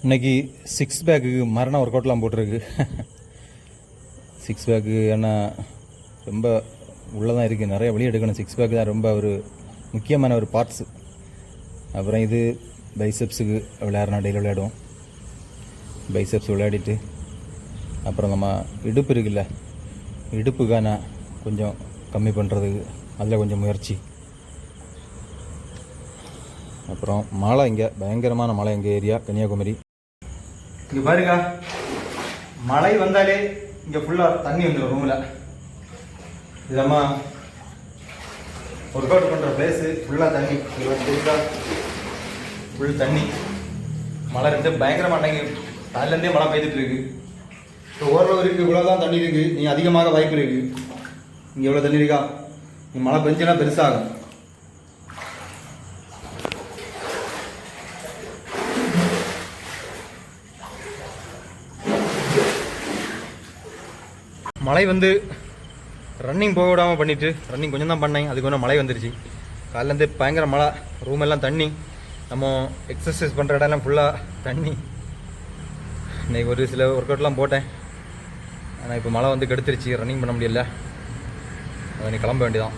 இன்றைக்கி சிக்ஸ் பேக்குக்கு மரண ஒர்க் அவுட்லாம் போட்டிருக்கு. சிக்ஸ் பேக்கு ஏன்னா ரொம்ப உள்ளே தான் இருக்குது, நிறைய வெளியே எடுக்கணும். சிக்ஸ் பேக்கு தான் ரொம்ப ஒரு முக்கியமான ஒரு பார்ட்ஸு. அப்புறம் இது பைசெப்ஸுக்கு விளையாடுறோம், டெய்லி விளையாடுவோம். பைசெப்ஸ் விளையாடிட்டு அப்புறம் நம்ம இடுப்பு இருக்குல்ல, இடுப்புக்கான கொஞ்சம் கம்மி பண்ணுறதுக்கு அதில் கொஞ்சம் முயற்சி. அப்புறம் மழை, இங்கே பயங்கரமான மழை, எங்கள் ஏரியா கன்னியாகுமரி. இங்கே பாருங்க, மழை வந்தாலே இங்கே ஃபுல்லாக தண்ணி வந்துடும் ரூமில். இது நம்ம ஒர்க் அவுட் பண்ணுற பிளேஸு ஃபுல்லாக தண்ணி. ஃபுல் தண்ணி. மழை இருந்து பயங்கரமாக காலையிலேருந்தே மழை பெய்துட்டு இருக்கு. இப்போ ஓரளவு இருக்குது, இவ்வளோ தான் தண்ணி இருக்குது. நீ அதிகமாக வாய்ப்பு இருக்குது. இங்கே எவ்வளோ தண்ணி இருக்கா, நீ மழை பெஞ்சுன்னா பெருசாகும். மழை வந்து ரன்னிங் போக விடாமல் பண்ணிவிட்டு, ரன்னிங் கொஞ்சம் தான் பண்ணேன், அதுக்கு ஒன்றும் மழை வந்துருச்சு. காலையிலேருந்து பயங்கர மழை, ரூம் எல்லாம் தண்ணி. நம்ம எக்ஸசைஸ் பண்ணுற இடம்லாம் ஃபுல்லாக தண்ணி. இன்றைக்கி ஒரு சில ஒர்க் அவுட்லாம் போட்டேன், ஆனால் இப்போ மழை வந்து கெடுத்துருச்சு, ரன்னிங் பண்ண முடியல. அதை நீ கிளம்ப வேண்டியதான்.